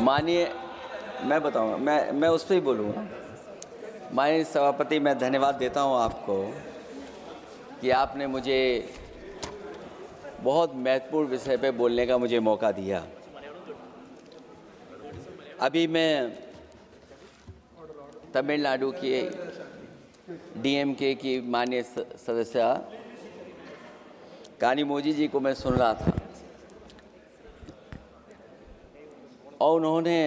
माननीय मैं बताऊंगा, मैं उस पर ही बोलूँगा। माननीय सभापति, मैं धन्यवाद देता हूं आपको कि आपने मुझे बहुत महत्वपूर्ण विषय पे बोलने का मुझे मौका दिया। अभी मैं तमिलनाडु की डीएमके की माननीय सदस्य कानिमोझी जी को मैं सुन रहा था और उन्होंने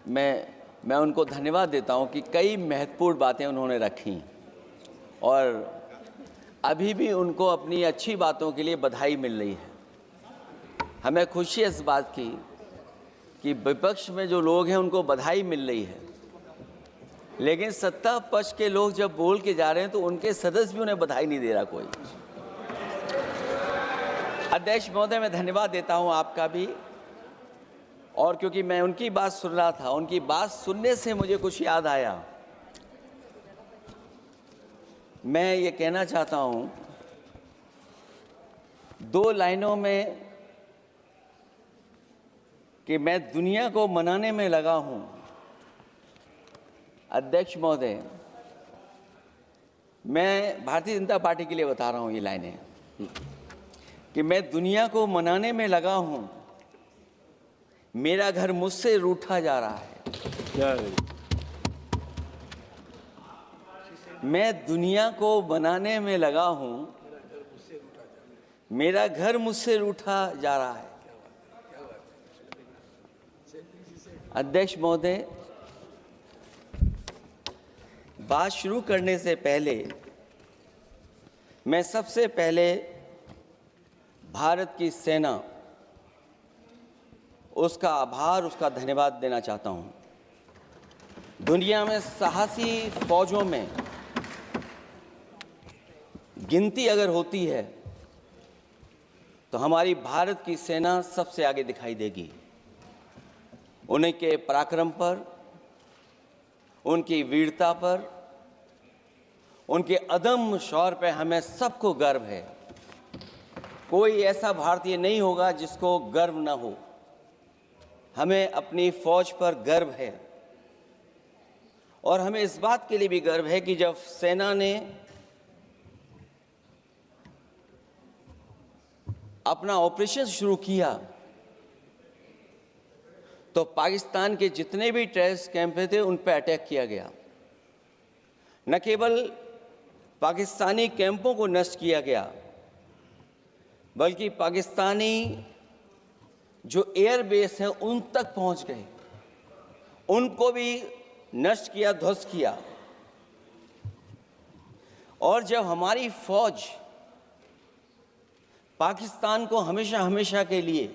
मैं उनको धन्यवाद देता हूं कि कई महत्वपूर्ण बातें उन्होंने रखी और अभी भी उनको अपनी अच्छी बातों के लिए बधाई मिल रही है। हमें खुशी है इस बात की कि विपक्ष में जो लोग हैं उनको बधाई मिल रही है, लेकिन सत्ता पक्ष के लोग जब बोल के जा रहे हैं तो उनके सदस्य भी उन्हें बधाई नहीं दे रहा कोई। अध्यक्ष महोदय, मैं धन्यवाद देता हूं आपका भी, और क्योंकि मैं उनकी बात सुन रहा था, उनकी बात सुनने से मुझे कुछ याद आया। मैं ये कहना चाहता हूं 2 लाइनों में कि मैं दुनिया को मनाने में लगा हूं। अध्यक्ष महोदय, मैं भारतीय जनता पार्टी के लिए बता रहा हूं ये लाइनें कि मैं दुनिया को मनाने में लगा हूं, मेरा घर मुझसे रूठा जा रहा है। मैं दुनिया को बनाने में लगा हूं, मेरा घर मुझसे रूठा जा रहा है। अध्यक्ष महोदय, बात शुरू करने से पहले मैं सबसे पहले भारत की सेना, उसका आभार, उसका धन्यवाद देना चाहता हूं। दुनिया में साहसी फौजों में गिनती अगर होती है तो हमारी भारत की सेना सबसे आगे दिखाई देगी। उनके पराक्रम पर, उनकी वीरता पर, उनके अदम्य शौर्य पर हमें सबको गर्व है। कोई ऐसा भारतीय नहीं होगा जिसको गर्व न हो। हमें अपनी फौज पर गर्व है और हमें इस बात के लिए भी गर्व है कि जब सेना ने अपना ऑपरेशन शुरू किया तो पाकिस्तान के जितने भी टेररिस्ट कैंप थे उन पर अटैक किया गया। न केवल पाकिस्तानी कैंपों को नष्ट किया गया, बल्कि पाकिस्तानी जो एयरबेस हैं उन तक पहुंच गए, उनको भी नष्ट किया, ध्वस्त किया। और जब हमारी फौज पाकिस्तान को हमेशा हमेशा के लिए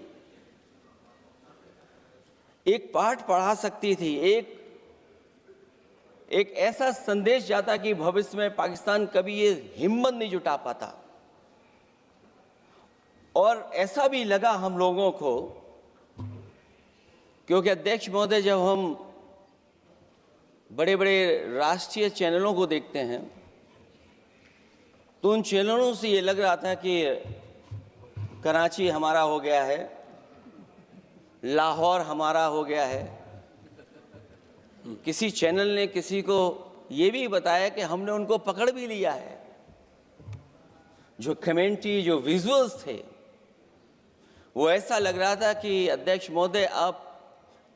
एक पाठ पढ़ा सकती थी, एक ऐसा संदेश जाता कि भविष्य में पाकिस्तान कभी ये हिम्मत नहीं जुटा पाता। और ऐसा भी लगा हम लोगों को, क्योंकि अध्यक्ष महोदय, जब हम बड़े बड़े राष्ट्रीय चैनलों को देखते हैं तो उन चैनलों से ये लग रहा था कि कराची हमारा हो गया है, लाहौर हमारा हो गया है। किसी चैनल ने किसी को ये भी बताया कि हमने उनको पकड़ भी लिया है। जो कमेंट्री, जो विजुअल्स थे, वो ऐसा लग रहा था कि अध्यक्ष महोदय अब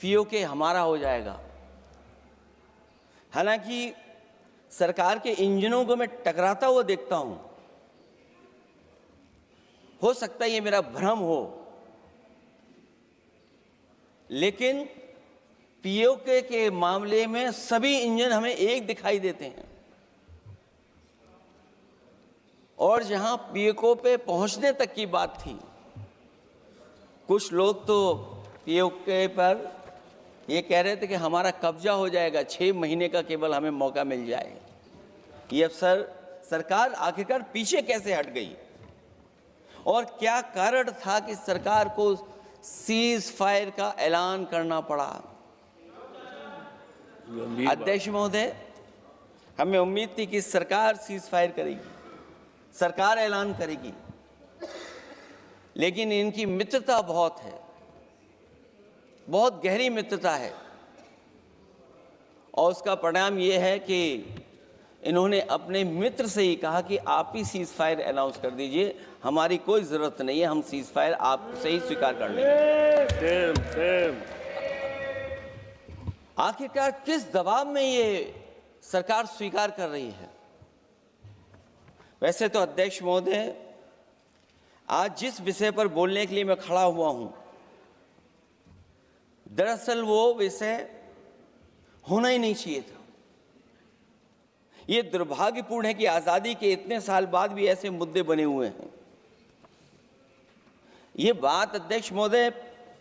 पीओके हमारा हो जाएगा। हालांकि सरकार के इंजनों को मैं टकराता हुआ देखता हूं। हो सकता है ये मेरा भ्रम हो, लेकिन पीओके के मामले में सभी इंजन हमें एक दिखाई देते हैं। और जहां पीओके पे पहुंचने तक की बात थी, कुछ लोग तो पीओके पर ये कह रहे थे कि हमारा कब्जा हो जाएगा, 6 महीने का केवल हमें मौका मिल जाए। ये अफसर सरकार आखिरकार पीछे कैसे हट गई और क्या कारण था कि सरकार को सीज फायर का ऐलान करना पड़ा? अध्यक्ष महोदय, हमें उम्मीद थी कि सरकार सीज फायर करेगी, सरकार ऐलान करेगी, लेकिन इनकी मित्रता बहुत है। बहुत गहरी मित्रता है और उसका परिणाम ये है कि इन्होंने अपने मित्र से ही कहा कि आप ही सीज फायर अनाउंस कर दीजिए, हमारी कोई ज़रूरत नहीं है, हम सीज फायर आपसे ही स्वीकार कर लेंगे। आखिरकार किस दबाव में ये सरकार स्वीकार कर रही है? वैसे तो अध्यक्ष महोदय, आज जिस विषय पर बोलने के लिए मैं खड़ा हुआ हूं, दरअसल वो विषय होना ही नहीं चाहिए था। ये दुर्भाग्यपूर्ण है कि आजादी के इतने साल बाद भी ऐसे मुद्दे बने हुए हैं। ये बात अध्यक्ष महोदय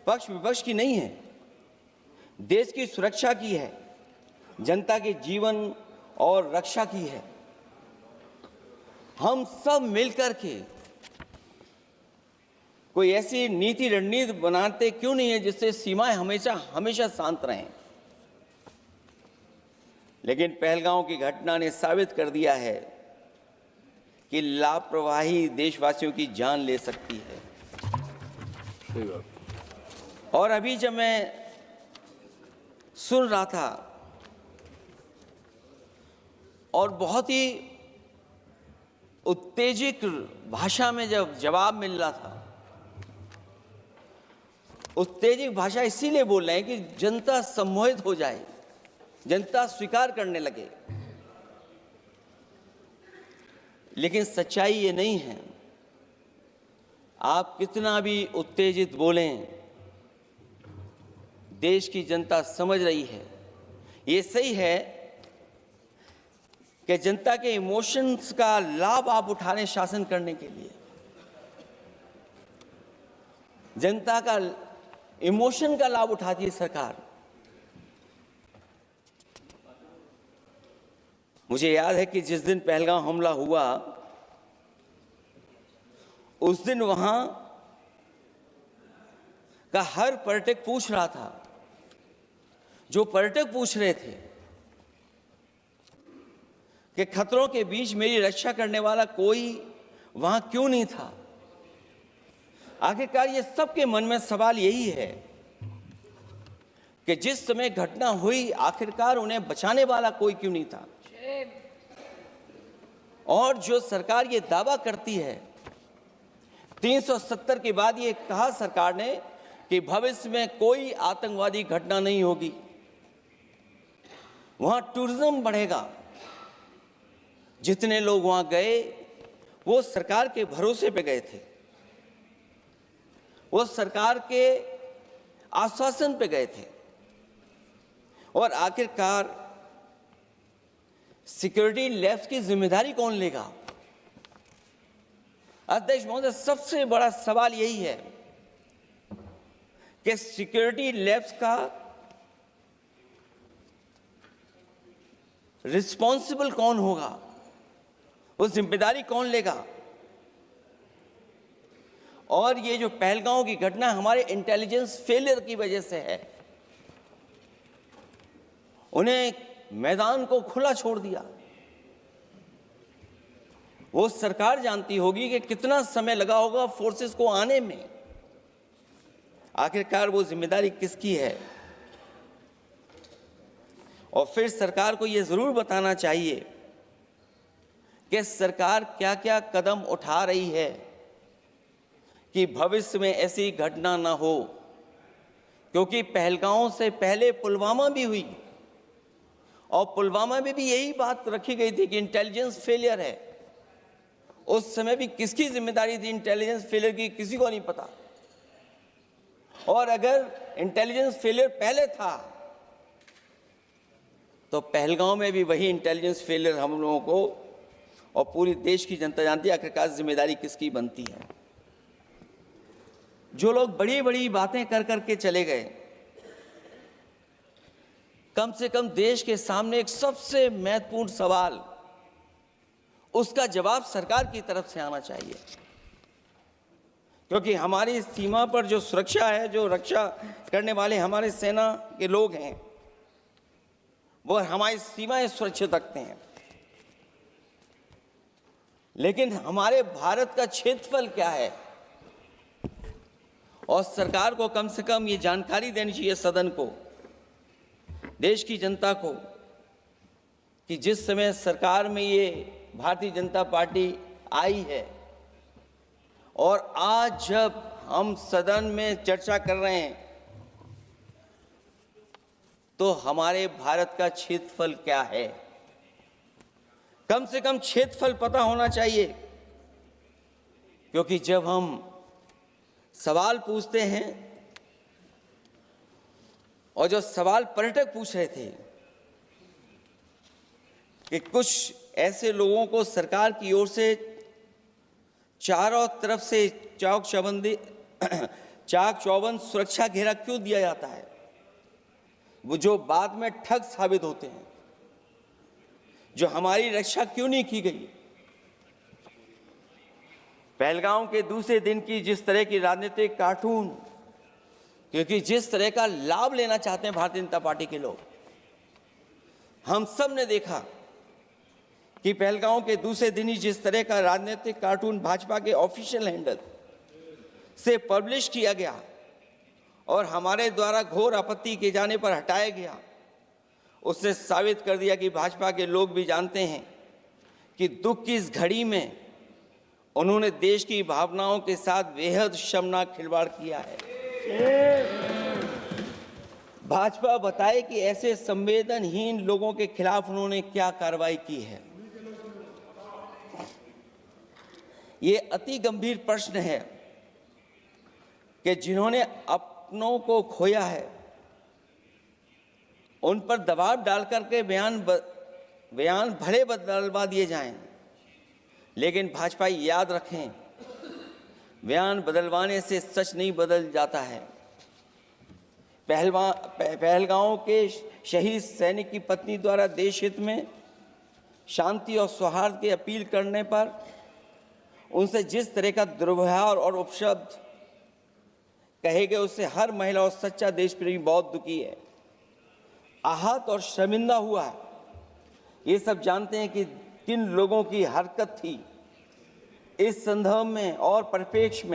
पक्ष विपक्ष की नहीं है, देश की सुरक्षा की है, जनता के जीवन और रक्षा की है। हम सब मिलकर के कोई ऐसी नीति रणनीति बनाते क्यों नहीं है जिससे सीमाएं हमेशा शांत रहें। लेकिन पहलगांव की घटना ने साबित कर दिया है कि लापरवाही देशवासियों की जान ले सकती है। और अभी जब मैं सुन रहा था और बहुत ही उत्तेजित भाषा में जब जवाब मिल रहा था, उत्तेजित भाषा इसीलिए बोल रहे हैं कि जनता सम्मोहित हो जाए, जनता स्वीकार करने लगे। लेकिन सच्चाई ये नहीं है। आप कितना भी उत्तेजित बोलें, देश की जनता समझ रही है। ये सही है कि जनता के इमोशंस का लाभ आप उठा रहे हैं शासन करने के लिए। जनता का इमोशन का लाभ उठाती है सरकार। मुझे याद है कि जिस दिन पहलगाम हमला हुआ, उस दिन वहां का हर पर्यटक पूछ रहा था, जो पर्यटक पूछ रहे थे कि खतरों के बीच मेरी रक्षा करने वाला कोई वहां क्यों नहीं था। आखिरकार ये सबके मन में सवाल यही है कि जिस समय घटना हुई, आखिरकार उन्हें बचाने वाला कोई क्यों नहीं था। और जो सरकार ये दावा करती है, 370 के बाद ये कहा सरकार ने कि भविष्य में कोई आतंकवादी घटना नहीं होगी, वहां टूरिज्म बढ़ेगा। जितने लोग वहां गए वो सरकार के भरोसे पे गए थे, वो सरकार के आश्वासन पे गए थे। और आखिरकार सिक्योरिटी लैब्स की जिम्मेदारी कौन लेगा? अध्यक्ष महोदय, सबसे बड़ा सवाल यही है कि सिक्योरिटी लैब्स का रिस्पॉन्सिबल कौन होगा, वो जिम्मेदारी कौन लेगा? और ये जो पहलगांव की घटना हमारे इंटेलिजेंस फेलियर की वजह से है। उन्हें मैदान को खुला छोड़ दिया। वो सरकार जानती होगी कि कितना समय लगा होगा फोर्सेस को आने में। आखिरकार वो जिम्मेदारी किसकी है? और फिर सरकार को ये जरूर बताना चाहिए कि सरकार क्या क्या कदम उठा रही है कि भविष्य में ऐसी घटना ना हो। क्योंकि पहलगांव से पहले पुलवामा भी हुई और पुलवामा में भी यही बात रखी गई थी कि इंटेलिजेंस फेलियर है। उस समय भी किसकी जिम्मेदारी थी इंटेलिजेंस फेलियर की? किसी को नहीं पता। और अगर इंटेलिजेंस फेलियर पहले था तो पहलगांव में भी वही इंटेलिजेंस फेलियर हम लोगों को और पूरी देश की जनता जानती है आखिरकार जिम्मेदारी किसकी बनती है। जो लोग बड़ी बड़ी बातें कर करके चले गए, कम से कम देश के सामने एक सबसे महत्वपूर्ण सवाल, उसका जवाब सरकार की तरफ से आना चाहिए। क्योंकि हमारी सीमा पर जो सुरक्षा है, जो रक्षा करने वाले हमारे सेना के लोग हैं, वो हमारी सीमाएं सुरक्षित रखते हैं। लेकिन हमारे भारत का क्षेत्रफल क्या है और सरकार को कम से कम ये जानकारी देनी चाहिए सदन को, देश की जनता को, कि जिस समय सरकार में ये भारतीय जनता पार्टी आई है और आज जब हम सदन में चर्चा कर रहे हैं तो हमारे भारत का क्षेत्रफल क्या है, कम से कम क्षेत्रफल पता होना चाहिए। क्योंकि जब हम सवाल पूछते हैं, और जो सवाल पर्यटक पूछ रहे थे कि कुछ ऐसे लोगों को सरकार की ओर से चारों तरफ से चाक चौबंद सुरक्षा घेरा क्यों दिया जाता है, वो जो बाद में ठग साबित होते हैं, जो हमारी रक्षा क्यों नहीं की गई। पहलगाम के दूसरे दिन की जिस तरह की राजनीतिक कार्टून, क्योंकि जिस तरह का लाभ लेना चाहते हैं भारतीय जनता पार्टी के लोग, हम सब ने देखा कि पहलगाम के दूसरे दिन ही जिस तरह का राजनीतिक कार्टून भाजपा के ऑफिशियल हैंडल से पब्लिश किया गया और हमारे द्वारा घोर आपत्ति किए जाने पर हटाया गया, उसने साबित कर दिया कि भाजपा के लोग भी जानते हैं कि दुख की इस घड़ी में उन्होंने देश की भावनाओं के साथ बेहद शर्मनाक खिलवाड़ किया है। भाजपा बताए कि ऐसे संवेदनहीन लोगों के खिलाफ उन्होंने क्या कार्रवाई की है। ये अति गंभीर प्रश्न है कि जिन्होंने अपनों को खोया है उन पर दबाव डाल करके बयान भले बदलवा दिए जाएं, लेकिन भाजपा याद रखें, बयान बदलवाने से सच नहीं बदल जाता है। पहलगांव के शहीद सैनिक की पत्नी द्वारा देश हित में शांति और सौहार्द की अपील करने पर उनसे जिस तरह का दुर्व्यवहार और उपशब्द कहे गए, उससे हर महिला और सच्चा देश प्रेमी बहुत दुखी है, आहत और शर्मिंदा हुआ है। ये सब जानते हैं कि किन लोगों की हरकत थी। इस संदर्भ में और परिप्रेक्ष्य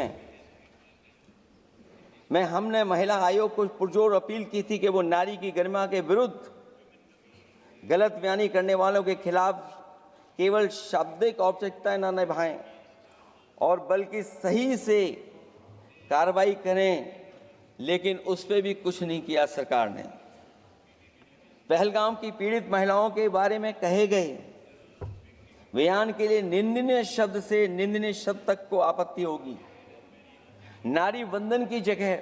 में हमने महिला आयोग को पुरजोर अपील की थी कि वो नारी की गरिमा के विरुद्ध गलत बयानी करने वालों के खिलाफ केवल शाब्दिक औपचारिकताएं न निभाएं और बल्कि सही से कार्रवाई करें, लेकिन उस पर भी कुछ नहीं किया सरकार ने। पहलगाम की पीड़ित महिलाओं के बारे में कहे गए बयान के लिए निंदनीय शब्द से निंदनीय शब्द तक को आपत्ति होगी। नारी वंदन की जगह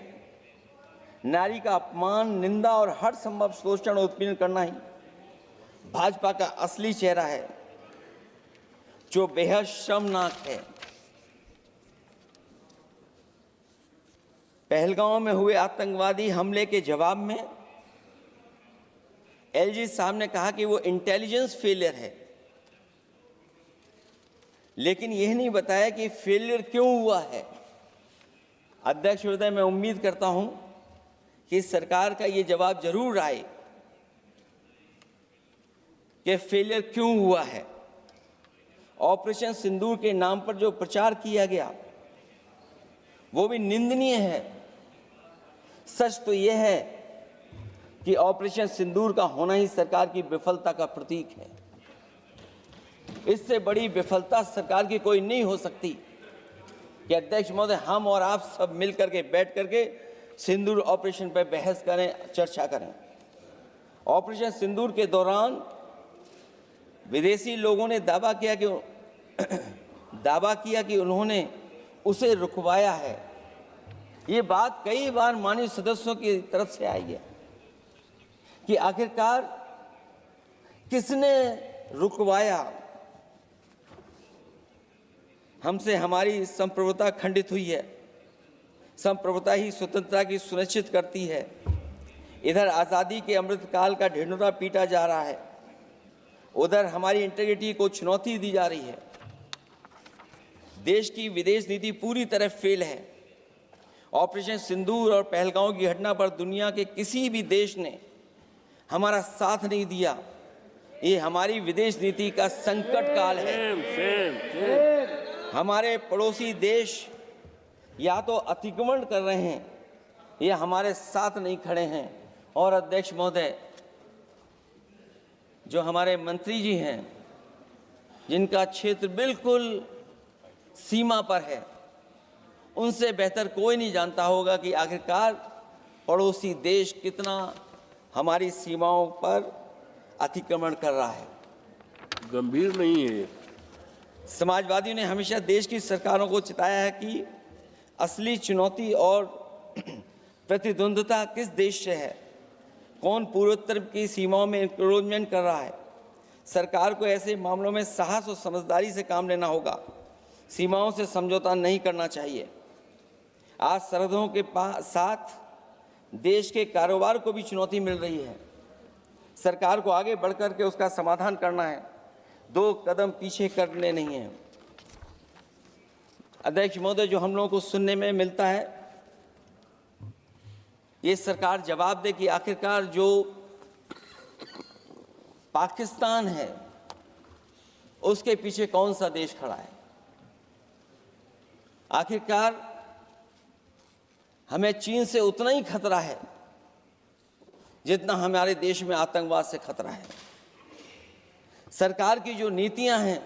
नारी का अपमान, निंदा और हर संभव शोषण उत्पीड़न करना ही भाजपा का असली चेहरा है, जो बेहद शर्मनाक है। पहलगाम में हुए आतंकवादी हमले के जवाब में एलजी साहब ने कहा कि वो इंटेलिजेंस फेलियर है, लेकिन यह नहीं बताया कि फेलियर क्यों हुआ है। अध्यक्ष महोदय, मैं उम्मीद करता हूं कि सरकार का ये जवाब जरूर आए कि फेलियर क्यों हुआ है। ऑपरेशन सिंदूर के नाम पर जो प्रचार किया गया वो भी निंदनीय है। सच तो यह है कि ऑपरेशन सिंदूर का होना ही सरकार की विफलता का प्रतीक है। इससे बड़ी विफलता सरकार की कोई नहीं हो सकती कि अध्यक्ष महोदय, हम और आप सब मिलकर के बैठ करके सिंदूर ऑपरेशन पर बहस करें, चर्चा करें। ऑपरेशन सिंदूर के दौरान विदेशी लोगों ने दावा किया कि उन्होंने उसे रुकवाया है। ये बात कई बार माननीय सदस्यों की तरफ से आई है कि आखिरकार किसने रुकवाया। हमसे हमारी संप्रभुता खंडित हुई है। संप्रभुता ही स्वतंत्रता की सुनिश्चित करती है। इधर आज़ादी के अमृतकाल का ढिंढोरा पीटा जा रहा है, उधर हमारी इंटीग्रिटी को चुनौती दी जा रही है। देश की विदेश नीति पूरी तरह फेल है। ऑपरेशन सिंदूर और पहलगाम की घटना पर दुनिया के किसी भी देश ने हमारा साथ नहीं दिया। ये हमारी विदेश नीति का संकट काल है। हमारे पड़ोसी देश या तो अतिक्रमण कर रहे हैं या हमारे साथ नहीं खड़े हैं। और अध्यक्ष महोदय, जो हमारे मंत्री जी हैं, जिनका क्षेत्र बिल्कुल सीमा पर है, उनसे बेहतर कोई नहीं जानता होगा कि आखिरकार पड़ोसी देश कितना हमारी सीमाओं पर अतिक्रमण कर रहा है। गंभीर नहीं है। समाजवादियों ने हमेशा देश की सरकारों को चिताया है कि असली चुनौती और प्रतिद्वंद्विता किस देश से है, कौन पूर्वोत्तर की सीमाओं में इंक्रोचमेंट कर रहा है। सरकार को ऐसे मामलों में साहस और समझदारी से काम लेना होगा, सीमाओं से समझौता नहीं करना चाहिए। आज सरहदों के साथ देश के कारोबार को भी चुनौती मिल रही है। सरकार को आगे बढ़कर के उसका समाधान करना है, 2 कदम पीछे करने नहीं है। अध्यक्ष महोदय, जो हम लोगों को सुनने में मिलता है, ये सरकार जवाब दे कि आखिरकार जो पाकिस्तान है उसके पीछे कौन सा देश खड़ा है। आखिरकार हमें चीन से उतना ही खतरा है जितना हमारे देश में आतंकवाद से खतरा है। सरकार की जो नीतियां हैं,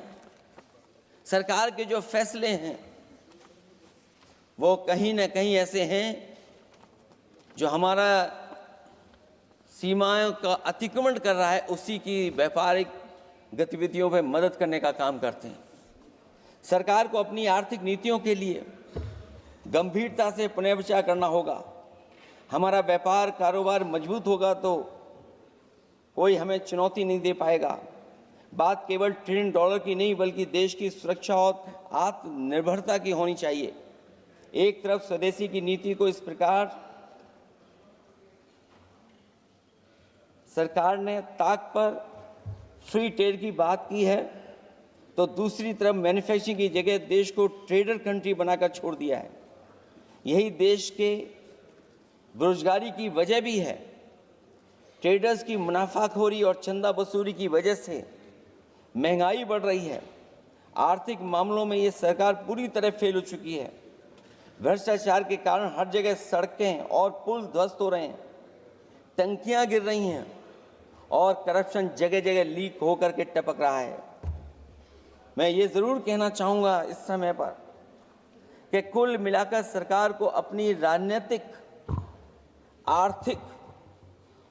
सरकार के जो फैसले हैं, वो कहीं न कहीं ऐसे हैं जो हमारा सीमाओं का अतिक्रमण कर रहा है, उसी की व्यापारिक गतिविधियों में मदद करने का काम करते हैं। सरकार को अपनी आर्थिक नीतियों के लिए गंभीरता से पुनर्विचार करना होगा। हमारा व्यापार कारोबार मजबूत होगा तो कोई हमें चुनौती नहीं दे पाएगा। बात केवल $1 ट्रिलियन की नहीं, बल्कि देश की सुरक्षा और आत्मनिर्भरता की होनी चाहिए। एक तरफ स्वदेशी की नीति को इस प्रकार सरकार ने ताक पर फ्री ट्रेड की बात की है, तो दूसरी तरफ मैन्युफैक्चरिंग की जगह देश को ट्रेडर कंट्री बनाकर छोड़ दिया है। यही देश के बेरोजगारी की वजह भी है। ट्रेडर्स की मुनाफाखोरी और चंदा वसूली की वजह से महंगाई बढ़ रही है। आर्थिक मामलों में ये सरकार पूरी तरह फेल हो चुकी है। भ्रष्टाचार के कारण हर जगह सड़कें और पुल ध्वस्त हो रहे हैं, टंकियां गिर रही हैं और करप्शन जगह जगह लीक होकर के टपक रहा है। मैं ये ज़रूर कहना चाहूँगा इस समय पर कि कुल मिलाकर सरकार को अपनी राजनीतिक, आर्थिक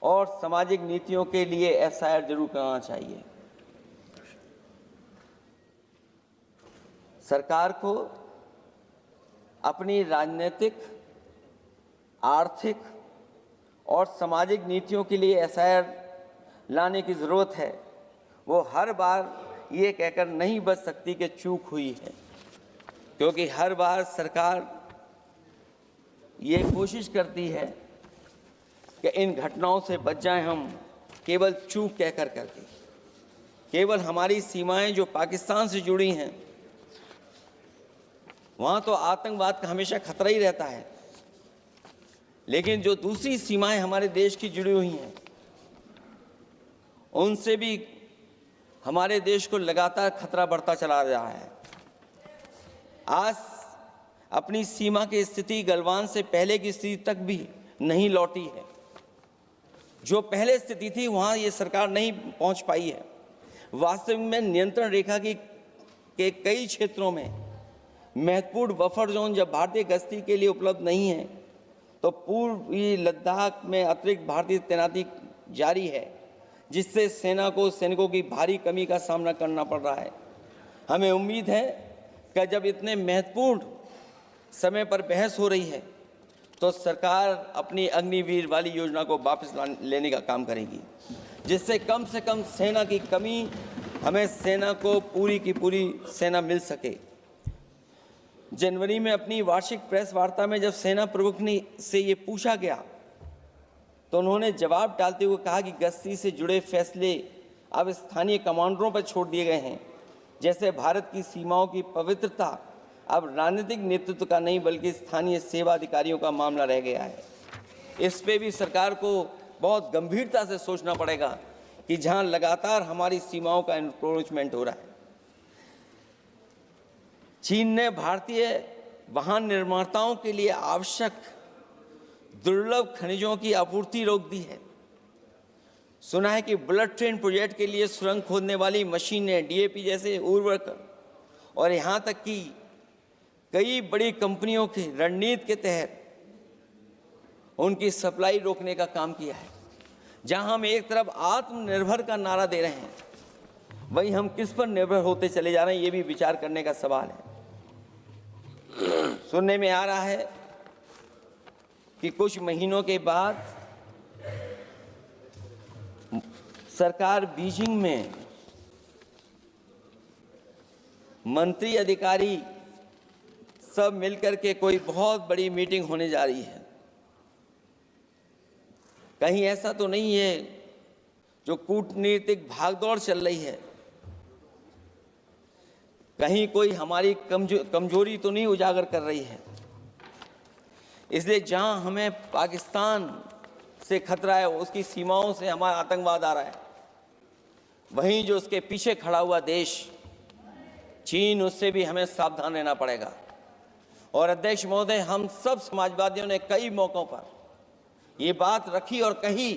और सामाजिक नीतियों के लिए एफआईआर जरूर करना चाहिए। सरकार को अपनी राजनीतिक, आर्थिक और सामाजिक नीतियों के लिए एफआईआर लाने की ज़रूरत है। वो हर बार ये कहकर नहीं बच सकती कि चूक हुई है, क्योंकि हर बार सरकार ये कोशिश करती है कि इन घटनाओं से बच जाएं हम, केवल चूक कहकर करके। केवल हमारी सीमाएं जो पाकिस्तान से जुड़ी हैं, वहाँ तो आतंकवाद का हमेशा खतरा ही रहता है, लेकिन जो दूसरी सीमाएं हमारे देश की जुड़ी हुई हैं, उनसे भी हमारे देश को लगातार खतरा बढ़ता चला रहा है। आज अपनी सीमा की स्थिति गलवान से पहले की स्थिति तक भी नहीं लौटी है। जो पहले स्थिति थी वहाँ ये सरकार नहीं पहुँच पाई है। वास्तविक में नियंत्रण रेखा के कई क्षेत्रों में महत्वपूर्ण बफर जोन जब भारतीय गश्ती के लिए उपलब्ध नहीं है, तो पूर्वी लद्दाख में अतिरिक्त भारतीय तैनाती जारी है, जिससे सेना को सैनिकों की भारी कमी का सामना करना पड़ रहा है। हमें उम्मीद है कि जब इतने महत्वपूर्ण समय पर बहस हो रही है, तो सरकार अपनी अग्निवीर वाली योजना को वापस लेने का काम करेगी, जिससे कम से कम सेना की कमी, हमें सेना को पूरी की पूरी सेना मिल सके। जनवरी में अपनी वार्षिक प्रेस वार्ता में जब सेना प्रमुख ने से ये पूछा गया, तो उन्होंने जवाब डालते हुए कहा कि गश्ती से जुड़े फैसले अब स्थानीय कमांडरों पर छोड़ दिए गए हैं। जैसे भारत की सीमाओं की पवित्रता अब राजनीतिक नेतृत्व का नहीं, बल्कि स्थानीय सेवा अधिकारियों का मामला रह गया है। इस पे भी सरकार को बहुत गंभीरता से सोचना पड़ेगा कि जहां लगातार हमारी सीमाओं का एनक्रोचमेंट हो रहा है। चीन ने भारतीय वाहन निर्माताओं के लिए आवश्यक दुर्लभ खनिजों की आपूर्ति रोक दी है। सुना है कि बुलेट ट्रेन प्रोजेक्ट के लिए सुरंग खोदने वाली मशीनें, डीएपी जैसे उर्वरक और यहाँ तक कि कई बड़ी कंपनियों की रणनीति के तहत उनकी सप्लाई रोकने का काम किया है। जहां हम एक तरफ आत्मनिर्भर का नारा दे रहे हैं, वहीं हम किस पर निर्भर होते चले जा रहे हैं, ये भी विचार करने का सवाल है। सुनने में आ रहा है कि कुछ महीनों के बाद सरकार बीजिंग में मंत्री अधिकारी सब मिलकर के कोई बहुत बड़ी मीटिंग होने जा रही है। कहीं ऐसा तो नहीं है जो कूटनीतिक भागदौड़ चल रही है, कहीं कोई हमारी कमजोरी तो नहीं उजागर कर रही है। इसलिए जहां हमें पाकिस्तान से खतरा है, उसकी सीमाओं से हमारा आतंकवाद आ रहा है, वहीं जो उसके पीछे खड़ा हुआ देश चीन, उससे भी हमें सावधान रहना पड़ेगा। और अध्यक्ष महोदय, हम सब समाजवादियों ने कई मौकों पर ये बात रखी और कही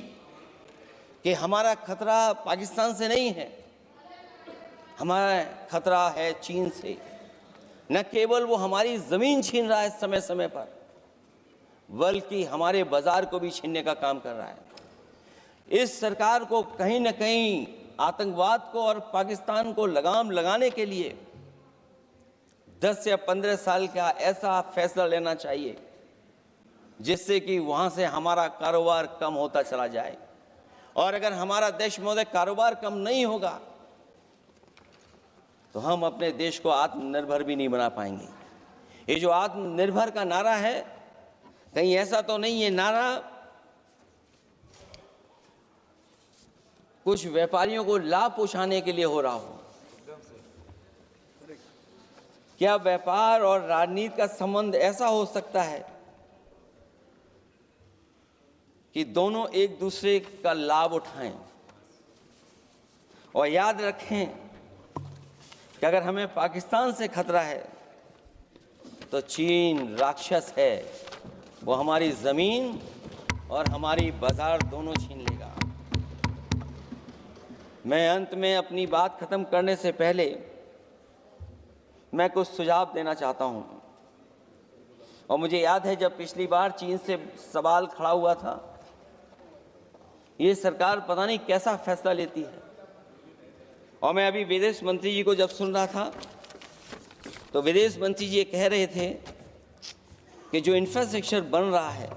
कि हमारा खतरा पाकिस्तान से नहीं है, हमारा खतरा है चीन से। न केवल वो हमारी जमीन छीन रहा है समय समय पर, बल्कि हमारे बाजार को भी छीनने का काम कर रहा है। इस सरकार को कहीं न कहीं आतंकवाद को और पाकिस्तान को लगाम लगाने के लिए 10 या 15 साल का ऐसा फैसला लेना चाहिए जिससे कि वहां से हमारा कारोबार कम होता चला जाए। और अगर हमारा देश महोदय कारोबार कम नहीं होगा तो हम अपने देश को आत्मनिर्भर भी नहीं बना पाएंगे। ये जो आत्मनिर्भर का नारा है, कहीं ऐसा तो नहीं है नारा कुछ व्यापारियों को लाभ पहुंचाने के लिए हो रहा हो। क्या व्यापार और राजनीति का संबंध ऐसा हो सकता है कि दोनों एक दूसरे का लाभ उठाएं? और याद रखें कि अगर हमें पाकिस्तान से खतरा है तो चीन राक्षस है, वो हमारी जमीन और हमारी बाजार दोनों छीन लेगा। मैं अंत में अपनी बात खत्म करने से पहले मैं कुछ सुझाव देना चाहता हूं। और मुझे याद है जब पिछली बार चीन से सवाल खड़ा हुआ था, ये सरकार पता नहीं कैसा फैसला लेती है। और मैं अभी विदेश मंत्री जी को जब सुन रहा था तो विदेश मंत्री जी ये कह रहे थे कि जो इंफ्रास्ट्रक्चर बन रहा है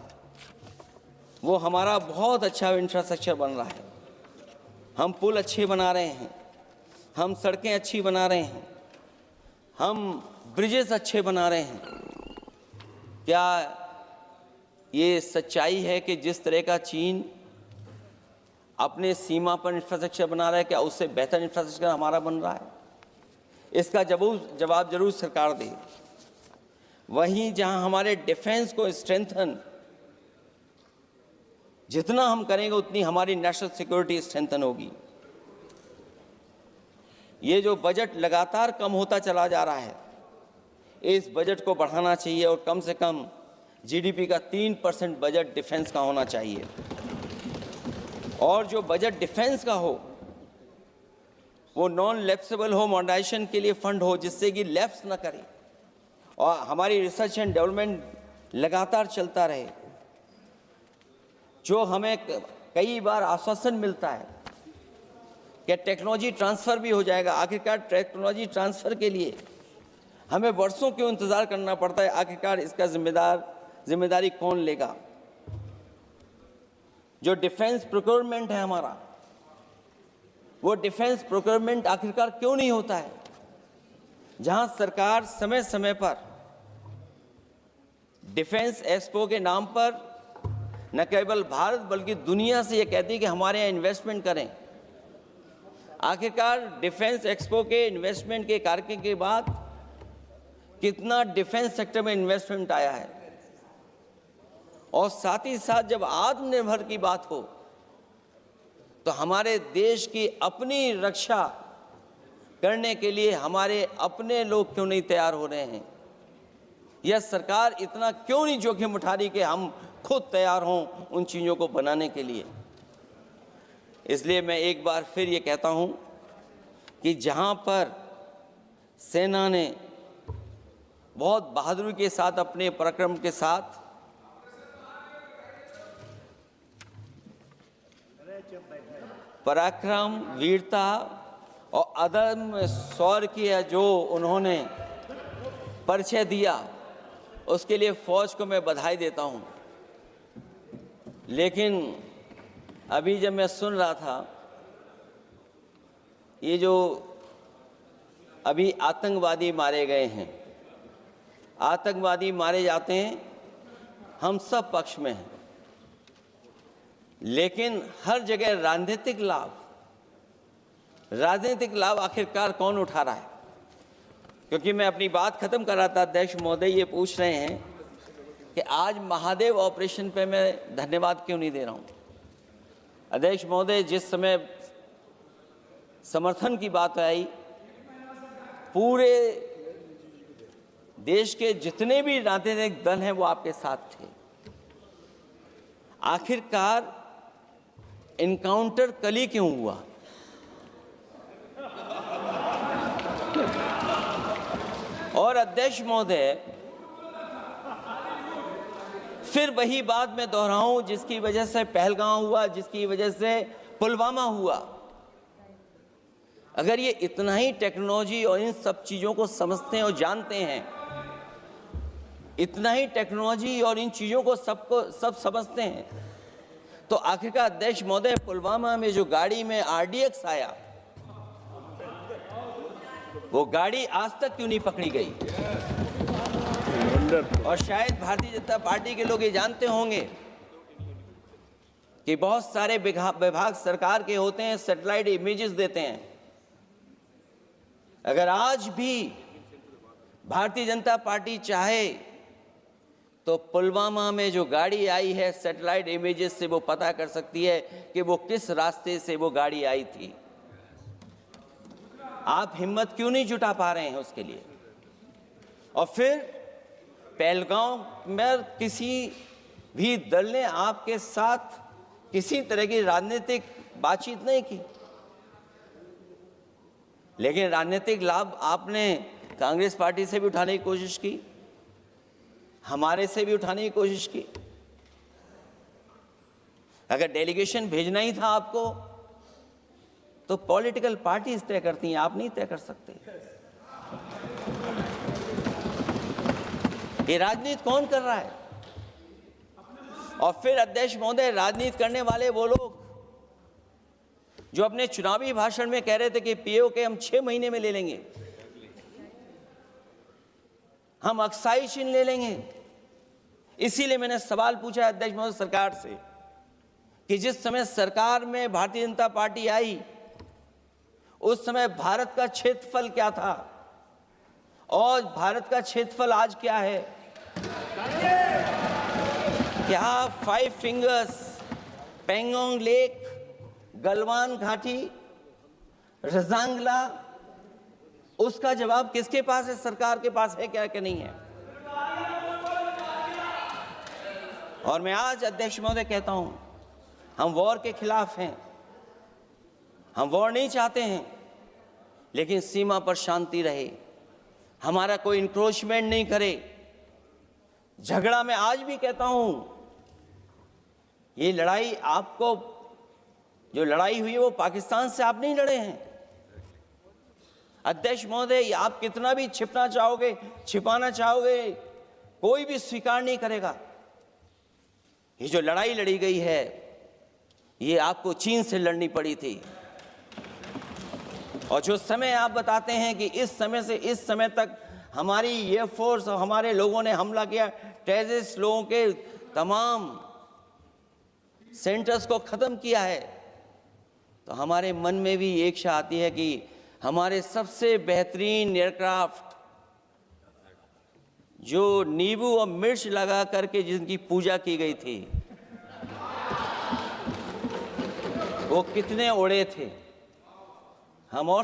वो हमारा बहुत अच्छा इंफ्रास्ट्रक्चर बन रहा है। हम पुल अच्छे बना रहे हैं, हम सड़कें अच्छी बना रहे हैं, हम ब्रिजेस अच्छे बना रहे हैं। क्या ये सच्चाई है कि जिस तरह का चीन अपने सीमा पर इंफ्रास्ट्रक्चर बना रहा है, क्या उससे बेहतर इंफ्रास्ट्रक्चर हमारा बन रहा है? इसका जवाब जरूर सरकार दे। वहीं जहां हमारे डिफेंस को स्ट्रेंथन जितना हम करेंगे उतनी हमारी नेशनल सिक्योरिटी स्ट्रेंथन होगी। ये जो बजट लगातार कम होता चला जा रहा है, इस बजट को बढ़ाना चाहिए और कम से कम जीडीपी का 3% बजट डिफेंस का होना चाहिए। और जो बजट डिफेंस का हो वो नॉन लैप्सेबल हो, मॉडर्नाइजेशन के लिए फंड हो जिससे कि लैप्स ना करे और हमारी रिसर्च एंड डेवलपमेंट लगातार चलता रहे। जो हमें कई बार आश्वासन मिलता है कि टेक्नोलॉजी ट्रांसफ़र भी हो जाएगा, आखिरकार टेक्नोलॉजी ट्रांसफ़र के लिए हमें वर्षों क्यों इंतज़ार करना पड़ता है? आखिरकार इसका जिम्मेदारी कौन लेगा? जो डिफेंस प्रोक्योरमेंट है हमारा, वो डिफेंस प्रोक्योरमेंट आखिरकार क्यों नहीं होता है? जहां सरकार समय समय पर डिफेंस एक्सपो के नाम पर न केवल भारत बल्कि दुनिया से ये कहती है कि हमारे यहाँ इन्वेस्टमेंट करें। आखिरकार डिफेंस एक्सपो के इन्वेस्टमेंट के कार्यक्रम के बाद कितना डिफेंस सेक्टर में इन्वेस्टमेंट आया है? और साथ ही साथ जब आत्मनिर्भर की बात हो तो हमारे देश की अपनी रक्षा करने के लिए हमारे अपने लोग क्यों नहीं तैयार हो रहे हैं? यह सरकार इतना क्यों नहीं जोखिम उठा रही कि हम खुद तैयार हों उन चीज़ों को बनाने के लिए। इसलिए मैं एक बार फिर ये कहता हूँ कि जहाँ पर सेना ने बहुत बहादुरी के साथ, अपने पराक्रम के साथ पराक्रम, वीरता और अदम्य शौर्य की जो उन्होंने परिचय दिया, उसके लिए फौज को मैं बधाई देता हूं। लेकिन अभी जब मैं सुन रहा था, ये जो अभी आतंकवादी मारे गए हैं, आतंकवादी मारे जाते हैं, हम सब पक्ष में हैं, लेकिन हर जगह राजनीतिक लाभ आखिरकार कौन उठा रहा है? क्योंकि मैं अपनी बात खत्म कर रहा था, अध्यक्ष महोदय ये पूछ रहे हैं कि आज महादेव ऑपरेशन पे मैं धन्यवाद क्यों नहीं दे रहा हूं। अध्यक्ष महोदय, जिस समय समर्थन की बात आई, पूरे देश के जितने भी राजनीतिक दल हैं वो आपके साथ थे। आखिरकार इनकाउंटर कल ही क्यों हुआ? और अध्यक्ष महोदय, फिर वही बात मैं दोहराऊं जिसकी वजह से पहलगांव हुआ, जिसकी वजह से पुलवामा हुआ। अगर ये इतना ही टेक्नोलॉजी और इन सब चीजों को समझते हैं और जानते हैं, इतना ही टेक्नोलॉजी और इन चीजों को सब समझते हैं, तो आखिरकार अध्यक्ष महोदय, पुलवामा में जो गाड़ी में RDX आया, वो गाड़ी आज तक क्यों नहीं पकड़ी गई? और शायद भारतीय जनता पार्टी के लोग ये जानते होंगे कि बहुत सारे विभाग सरकार के होते हैं, सैटेलाइट इमेजेस देते हैं। अगर आज भी भारतीय जनता पार्टी चाहे तो पुलवामा में जो गाड़ी आई है, सैटेलाइट इमेजेस से वो पता कर सकती है कि वो किस रास्ते से वो गाड़ी आई थी। आप हिम्मत क्यों नहीं जुटा पा रहे हैं उसके लिए? और फिर पहलगांव में किसी भी दल ने आपके साथ किसी तरह की राजनीतिक बातचीत नहीं की, लेकिन राजनीतिक लाभ आपने कांग्रेस पार्टी से भी उठाने की कोशिश की, हमारे से भी उठाने की कोशिश की। अगर डेलीगेशन भेजना ही था आपको, तो पॉलिटिकल पार्टीज तय करती हैं, आप नहीं तय कर सकते। ये राजनीति कौन कर रहा है? और फिर अध्यक्ष महोदय, राजनीति करने वाले वो लोग जो अपने चुनावी भाषण में कह रहे थे कि POK हम 6 महीने में ले लेंगे, हम अक्साई चिन्ह ले लेंगे। इसीलिए मैंने सवाल पूछा अध्यक्ष महोदय सरकार से कि जिस समय सरकार में भारतीय जनता पार्टी आई, उस समय भारत का क्षेत्रफल क्या था और भारत का क्षेत्रफल आज क्या है? क्या 5 फिंगर्स, पेंगोंग लेक, गलवान घाटी, रजांगला, उसका जवाब किसके पास है? सरकार के पास है क्या कि नहीं है? और मैं आज अध्यक्ष महोदय कहता हूं, हम वॉर के खिलाफ हैं, हम वॉर नहीं चाहते हैं, लेकिन सीमा पर शांति रहे, हमारा कोई इंक्रोचमेंट नहीं करे। झगड़ा मैं आज भी कहता हूं, ये लड़ाई आपको, जो लड़ाई हुई है वो पाकिस्तान से आप नहीं लड़े हैं। अध्यक्ष महोदय, आप कितना भी छिपना चाहोगे, छिपाना चाहोगे, कोई भी स्वीकार नहीं करेगा। ये जो लड़ाई लड़ी गई है, ये आपको चीन से लड़नी पड़ी थी। और जो समय आप बताते हैं कि इस समय से इस समय तक हमारी एयरफोर्स और हमारे लोगों ने हमला किया, टेररिस्ट लोगों के तमाम सेंटर्स को खत्म किया है, तो हमारे मन में भी एक इच्छा आती है कि हमारे सबसे बेहतरीन एयरक्राफ्ट, जो नींबू और मिर्च लगा करके जिनकी पूजा की गई थी, वो कितने उड़े थे। हम और